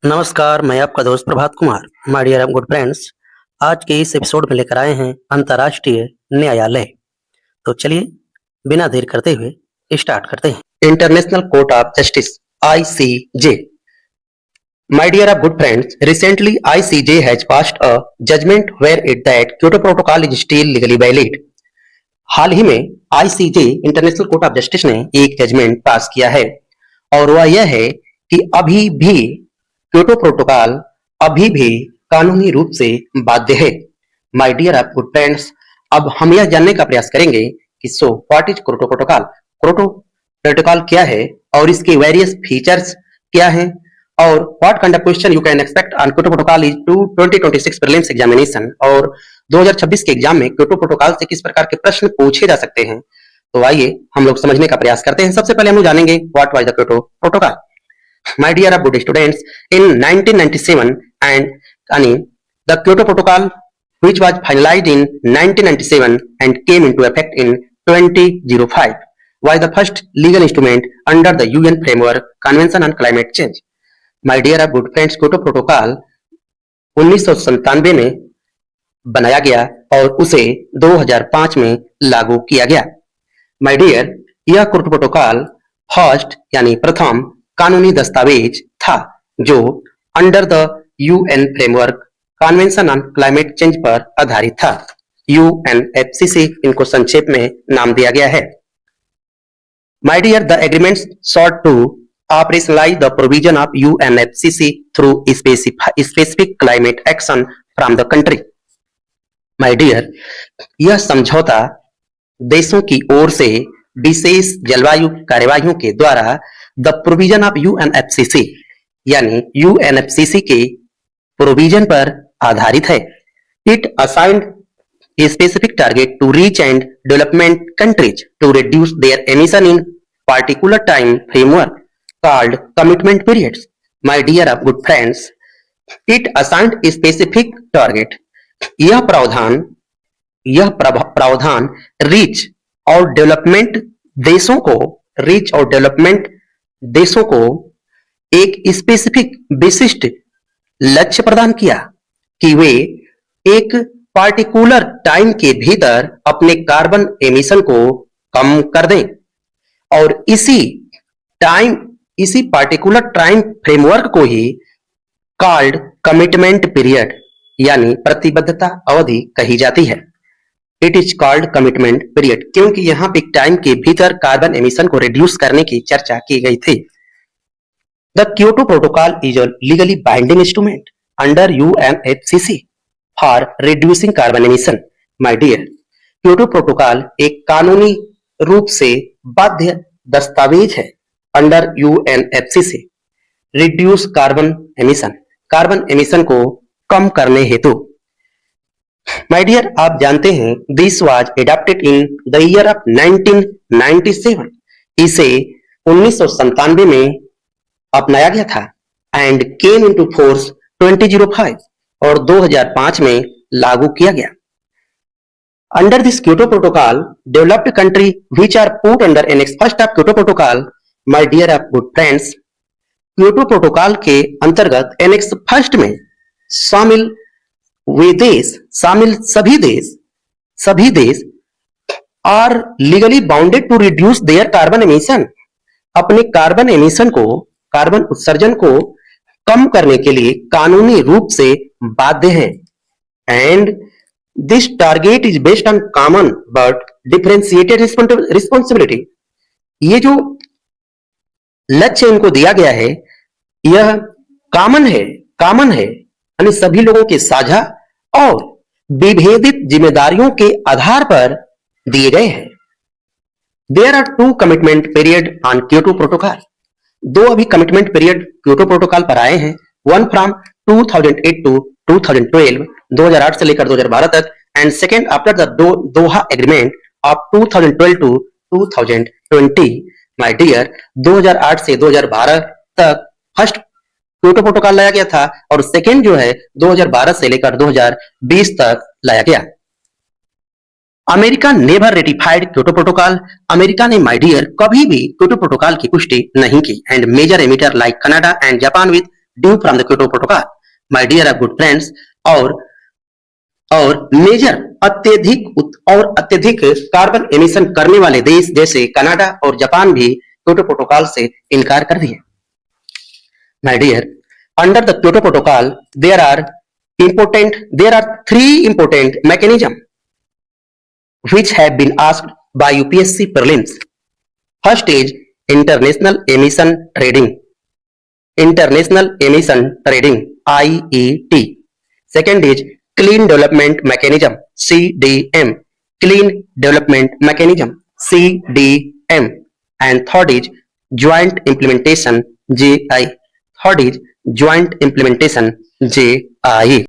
नमस्कार, मैं आपका दोस्त Prabhat Kumar. My dear good friends, आज के इस एपिसोड में लेकर आए हैं अंतर्राष्ट्रीय न्यायालय। तो चलिए बिना देर करते हुए स्टार्ट करते हैं। International court of justice (ICJ). My dear good friends, recently ICJ has passed a judgment where it that Kyoto Protocol is still legally valid. हाल ही में ICJ international court of justice ने एक जजमेंट पास किया है और वह यह है कि अभी भी क्योटो प्रोटोकॉल अभी भी कानूनी रूप से बाध्य है। माय डियर गुड फ्रेंड्स, अब हम यह जानने का प्रयास करेंगे कि what is Kyoto protocol. Kyoto protocol क्या है और इसके वेरियस फीचर्स क्या हैं और what kind of question you can expect on Kyoto protocol is 2026 prelims examination. और 2026 के एग्जाम में क्योटो प्रोटोकॉल से किस प्रकार के प्रश्न पूछे जा सकते हैं, तो आइए हम लोग समझने का प्रयास करते हैं। सबसे पहले हम जानेंगे what was the Kyoto protocol. My dear good students, in 1997 the Kyoto Protocol, which was finalized in 1997 and came into effect in 2005, was the first legal instrument under the UN Framework Convention on Climate Change. My dear good friends, Kyoto Protocol 1997 में बनाया गया और उसे 2005 में लागू किया गया। My dear, यह क्योटो प्रोटोकॉल फर्स्ट यानी प्रथम कानूनी दस्तावेज था जो under the UN framework convention on climate change पर आधारित था। UNFCCC इनको संक्षेप में नाम दिया गया है। My dear, the agreements sought to operationalize the provision of UNFCCC through specific climate action from the country. My dear, यह समझौता देशों की ओर से विशेष जलवायु कार्यवाहियों के द्वारा द प्रोविजन ऑफ UNFCCC यानी UNFCCC के प्रोविजन पर आधारित है। It assigned a specific target to reach and development countries to reduce their emission in particular time framework called commitment periods. My dear good friends, it assigned a specific target, यह प्रावधान reach और development देशों को एक specific विशिष्ट लक्ष्य प्रदान किया कि वे एक पार्टिकुलर टाइम के भीतर अपने कार्बन एमिशन को कम कर दें और इसी पार्टिकुलर टाइम फ्रेमवर्क को ही कॉल्ड कमिटमेंट पीरियड यानी प्रतिबद्धता अवधि कही जाती है। It is called commitment period क्योंकि यहाँ पे टाइम के भीतर कार्बन एमिशन को रिड्यूस करने की चर्चा की गई थी। The Kyoto protocol is a legally binding instrument under UNFCCC for reducing carbon emission. My dear, Kyoto protocol एक कानूनी रूप से बाध्य दस्तावेज है under UNFCCC reduce carbon emission को कम करने हेतु। माय डियर, आप जानते हैं this was adopted in the year of 1997, इसे 1997 में अपनाया गया था एंड केम इनटू फोर्स 2005 और 2005 में लागू किया गया। Under this Kyoto protocol developed country which are put under annex first of Kyoto protocol. My dear good friends, Kyoto protocol के अंतर्गत एनेक्स फर्स्ट में शामिल सभी देश are legally bounded to reduce their carbon emission, अपने कार्बन उत्सर्जन को कम करने के लिए कानूनी रूप से बाध्य हैं। And this target is based on common but differentiated responsibility. ये जो लक्ष्य इनको दिया गया है यह कॉमन है यानी सभी लोगों के साझा और विभेदित जिम्मेदारियों के आधार पर दिए गए हैं। There are 2 commitment period on Kyoto protocol. 2 अभी कमिटमेंट पीरियड क्योटो प्रोटोकॉल पर आए हैं। वन फ्रॉम 2008 टू 2012, 2008 से लेकर 2012 तक, and second after the Doha agreement of 2012 to 2020। My dear, 2008 से 2012 तक फर्स्ट क्योटो प्रोटोकॉल लाया गया था और सेकेंड जो है 2012 से लेकर 2020 तक लाया गया। America never ratified Kyoto protocol. America ने माय डियर कभी भी क्योटो प्रोटोकॉल की पुष्टि नहीं की। And major emitter like Canada and Japan withdrew from the Kyoto protocol. My dear good friends, और मेजर अत्यधिक कार्बन एमिशन करने वाले देश जैसे कनाडा और जापान भी क्योटो प्रोटोकॉल से इनकार कर दिए। My dear, under the Kyoto Protocol, there are three important mechanisms which have been asked by UPSC prelims. First is International Emission Trading (IET). Second is Clean Development Mechanism (CDM). And third is Joint Implementation (JI).